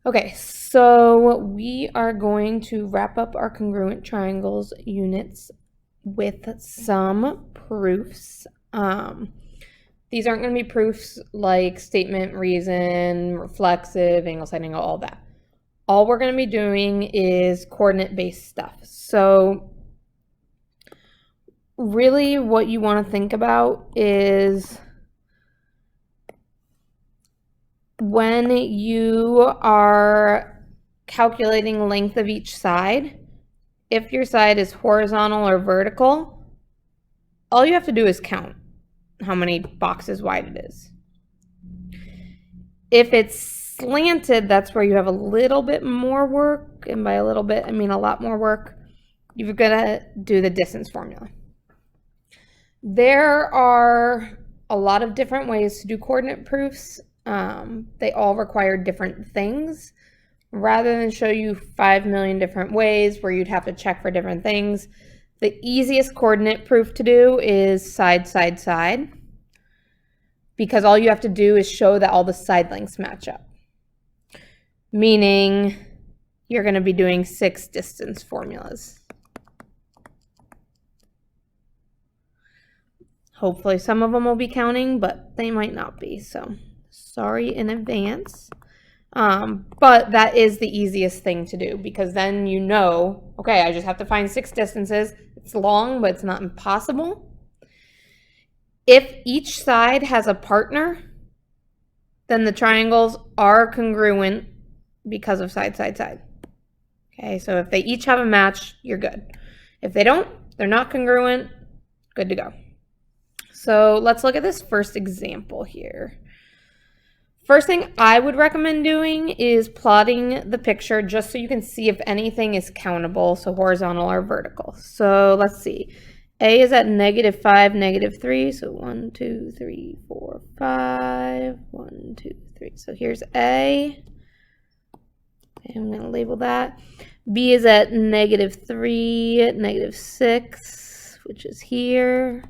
Okay, so we are going to wrap up our congruent triangles units with some proofs. These aren't going to be proofs like statement, reason, reflexive, angle, side angle, all that. All we're going to be doing is coordinate-based stuff. So really what you want to think about is when you are calculating length of each side, if your side is horizontal or vertical, all you have to do is count how many boxes wide it is. If it's slanted, that's where you have a little bit more work, and by a little bit, I mean a lot more work. You've got to do the distance formula. There are a lot of different ways to do coordinate proofs. They all require different things. Rather than show you 5 million different ways where you'd have to check for different things, the easiest coordinate proof to do is side, side, side, because all you have to do is show that all the side lengths match up. Meaning you're going to be doing 6 distance formulas. Hopefully some of them will be counting, but they might not be, so sorry in advance. But that is the easiest thing to do, because then you know, okay, I just have to find 6 distances. It's long, but it's not impossible. If each side has a partner, then the triangles are congruent because of side, side, side. Okay, so if they each have a match, you're good. If they don't, they're not congruent, good to go. So let's look at this first example here. First thing I would recommend doing is plotting the picture just so you can see if anything is countable, so horizontal or vertical. So let's see. A is at -5, -3, so 1, 2, 3, 4, 5, 1, 2, 3. So here's A. I'm going to label that. B is at -3, -6, which is here.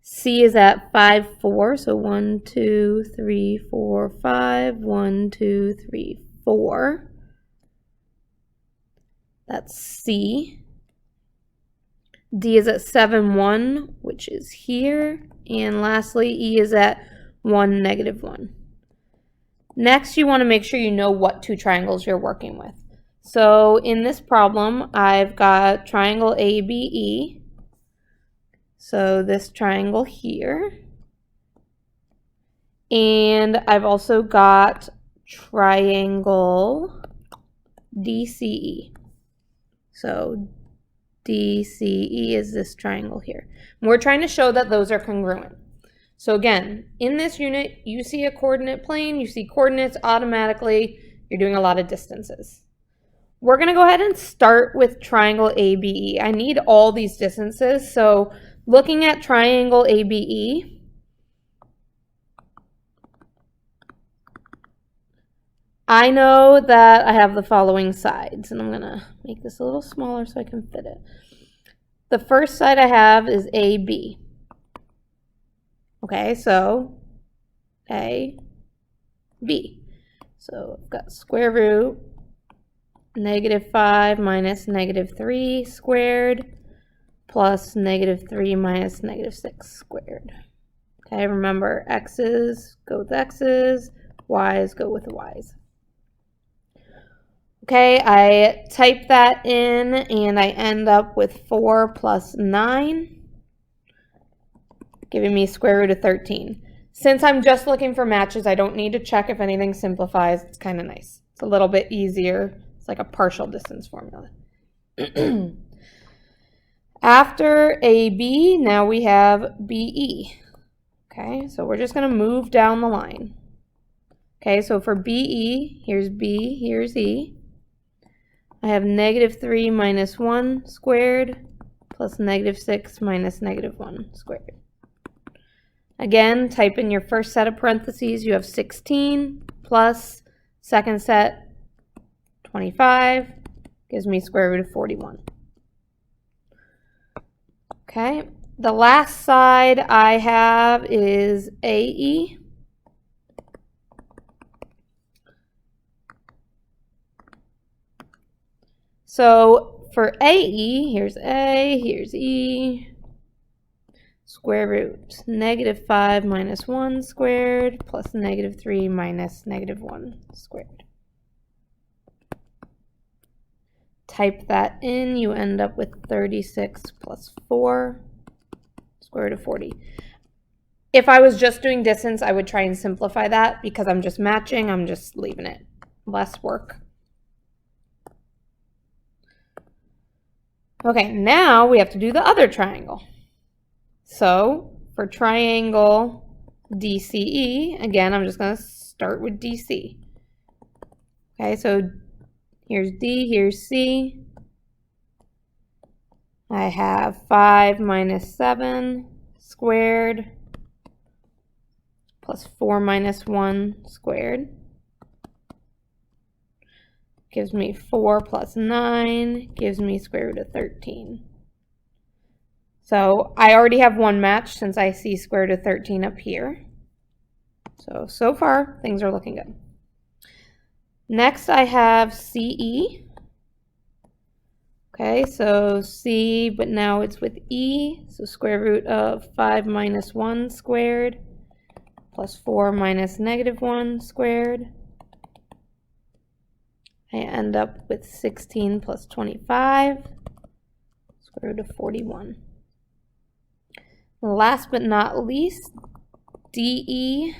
C is at 5, 4, so 1, 2, 3, 4, 5, 1, 2, 3, 4. That's C. D is at 7, 1, which is here. And lastly, E is at 1, -1. Next, you want to make sure you know what 2 triangles you're working with. So in this problem, I've got triangle ABE. So this triangle here. And I've also got triangle DCE. So DCE is this triangle here. And we're trying to show that those are congruent. So again, in this unit, you see a coordinate plane, you see coordinates automatically, you're doing a lot of distances. We're going to go ahead and start with triangle ABE. I need all these distances, so looking at triangle ABE, I know that I have the following sides, and I'm going to make this a little smaller so I can fit it. The first side I have is AB. Okay, so AB. So I've got square root -5 minus -3 squared plus -3 minus -6 squared. Okay, remember x's go with x's, y's go with y's. Okay, I type that in and I end up with 4 plus 9, giving me square root of 13. Since I'm just looking for matches, I don't need to check if anything simplifies. It's kind of nice. It's a little bit easier. It's like a partial distance formula. After AB, now we have BE. Okay, so we're just going to move down the line. Okay, so for BE, here's B, here's E. I have -3 minus 1 squared plus -6 minus -1 squared. Again, type in your first set of parentheses. You have 16 plus second set 25 gives me square root of 41. Okay, the last side I have is AE. So for AE, here's A, here's E. Square root -5 minus 1 squared plus -3 minus -1 squared. Type that in, you end up with 36 plus 4, square root of 40. If I was just doing distance, I would try and simplify that. Because I'm just matching, I'm just leaving it. Less work. Okay, now we have to do the other triangle. So for triangle DCE, again, I'm just going to start with DC. Okay, so here's D, here's C. I have 5 minus 7 squared plus 4 minus 1 squared. Gives me 4 plus 9, gives me square root of 13. So I already have one match since I see square root of 13 up here. So far, things are looking good. Next, I have CE. Okay, so C, but now it's with E. So square root of 5 minus 1 squared plus 4 minus -1 squared. I end up with 16 plus 25, square root of 41. Last but not least, DE.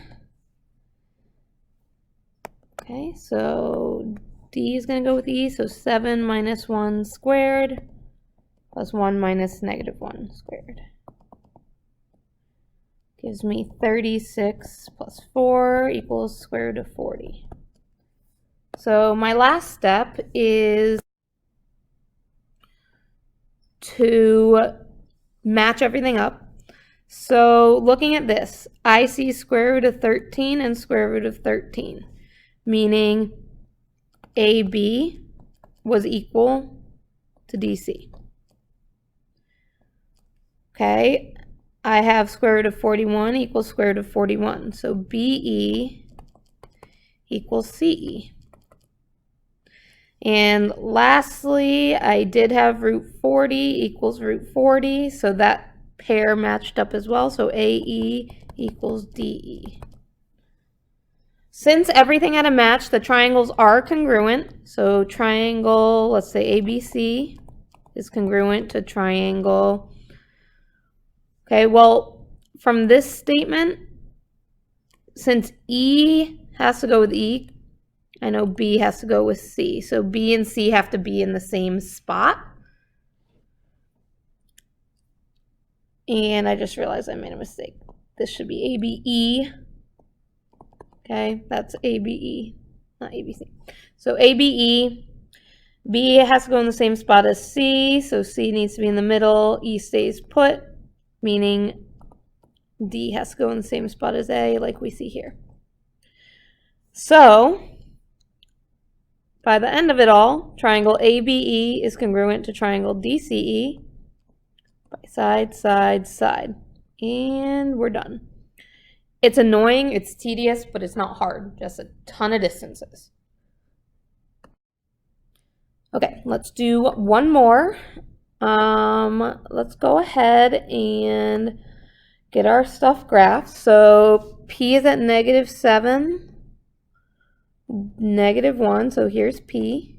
Okay, so D is going to go with E, so 7 minus 1 squared plus 1 minus -1 squared. Gives me 36 plus 4 equals square root of 40. So my last step is to match everything up. So looking at this, I see square root of 13 and square root of 13, meaning AB was equal to DC. Okay, I have square root of 41 equals square root of 41. So BE equals CE. And lastly, I did have root 40 equals root 40, so that pair matched up as well. So AE equals DE. Since everything had a match, the triangles are congruent. So triangle, let's say ABC, is congruent to triangle. Okay, well, from this statement, since E has to go with E, I know B has to go with C. So B and C have to be in the same spot. And I just realized I made a mistake. This should be ABE. Okay, that's ABE, not ABC. So ABE, B has to go in the same spot as C. So C needs to be in the middle. E stays put, meaning D has to go in the same spot as A, like we see here. So by the end of it all, triangle ABE is congruent to triangle DCE by side, side, side. And we're done. It's annoying, it's tedious, but it's not hard. Just a ton of distances. Okay, let's do one more. Let's go ahead and get our stuff graphed. So P is at -7. -1, so here's P.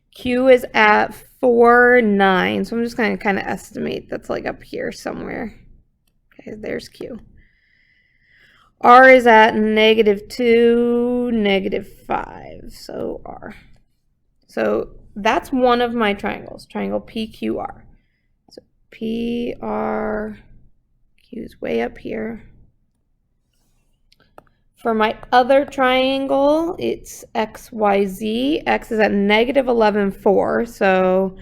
Q is at 4, 9, so I'm just going to kind of estimate that's like up here somewhere. Okay, there's Q. R is at -2, -5, so R. So that's one of my triangles, triangle PQR. So PR, Q is way up here. For my other triangle, it's XYZ. X is at -11, 4. So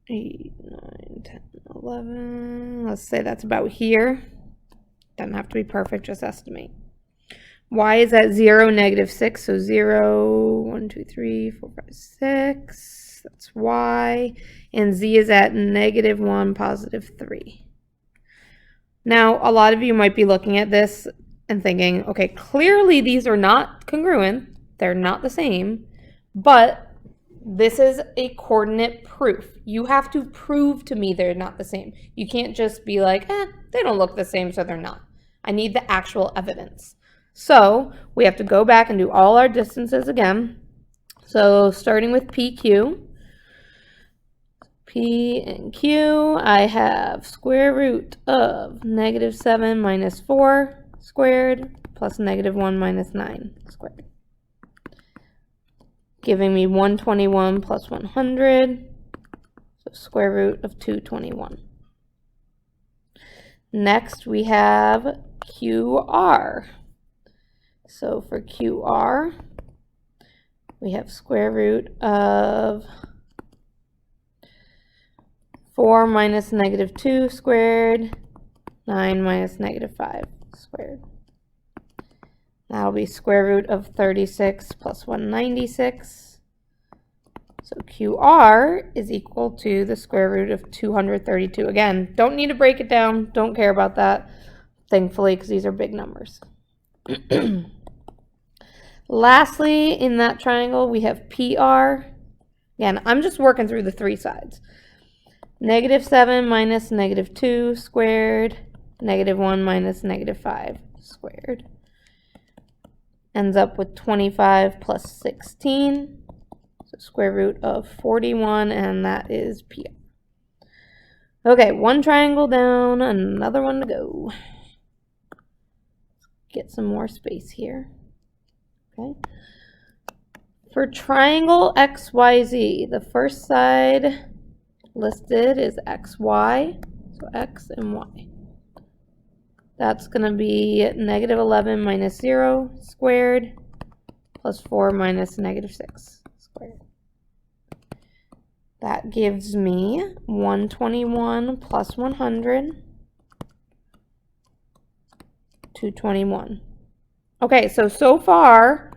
8, 9, 10, 11. Let's say that's about here. Doesn't have to be perfect, just estimate. Y is at 0, -6. So 0, 1, 2, 3, 4, 5, 6. That's Y. And Z is at -1, +3. Now, a lot of you might be looking at this and thinking, okay, clearly these are not congruent. They're not the same. But this is a coordinate proof. You have to prove to me they're not the same. You can't just be like, they don't look the same, so they're not. I need the actual evidence. So we have to go back and do all our distances again. So starting with PQ, P and Q, I have square root of -7 minus 4 squared plus -1 minus 9 squared, giving me 121 plus 100, so square root of 221. Next we have QR. So for QR, we have square root of 4 minus -2 squared, 9 minus -5 squared. That'll be square root of 36 plus 196. So QR is equal to the square root of 232. Again, don't need to break it down. Don't care about that, thankfully, because these are big numbers. Lastly, in that triangle, we have PR. Again, I'm just working through the three sides. -7 minus -2 squared, -1 minus -5 squared. Ends up with 25 plus 16, so square root of 41, and that is PR. Okay, one triangle down, another one to go. Get some more space here. Okay. For triangle XYZ, the first side listed is XY, so X and Y. That's going to be -11 minus 0 squared plus 4 minus -6 squared. That gives me 121 plus 100, 221. Okay, so far,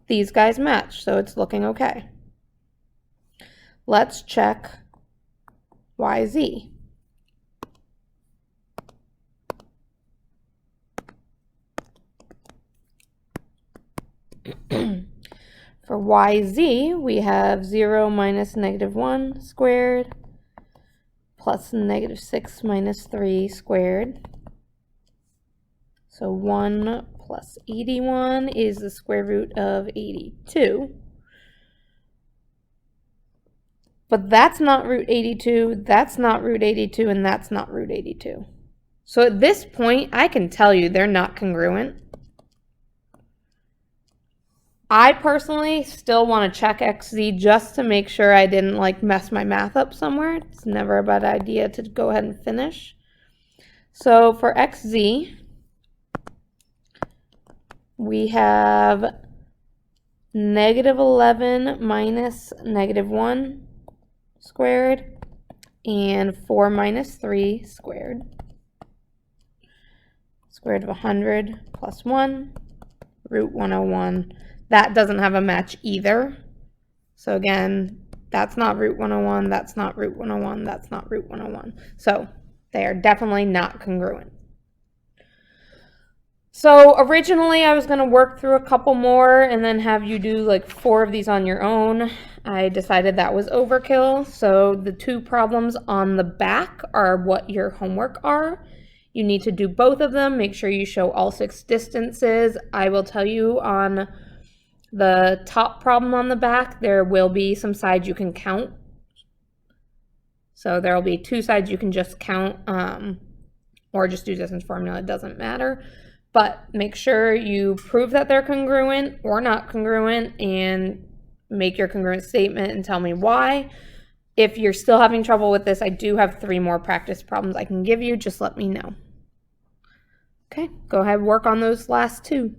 these guys match, so it's looking okay. Let's check YZ. For YZ, we have 0 minus -1 squared plus -6 minus 3 squared. So 1 plus 81 is the square root of 82. But that's not root 82, that's not root 82, and that's not root 82. So at this point, I can tell you they're not congruent. I personally still want to check XZ just to make sure I didn't like mess my math up somewhere. It's never a bad idea to go ahead and finish. So for XZ, we have -11 minus -1 squared and 4 minus 3 squared. Square root of 100 plus 1, root 101. That doesn't have a match either. So again, that's not root 101, that's not root 101, that's not root 101. So they are definitely not congruent. So originally I was going to work through a couple more and then have you do like 4 of these on your own. I decided that was overkill. So the 2 problems on the back are what your homework are. You need to do both of them. Make sure you show all 6 distances. I will tell you on the top problem on the back, there will be some sides you can count. So there will be 2 sides you can just count or just do distance formula. It doesn't matter. But make sure you prove that they're congruent or not congruent and make your congruent statement and tell me why. If you're still having trouble with this, I do have 3 more practice problems I can give you. Just let me know. Okay, go ahead and work on those last 2.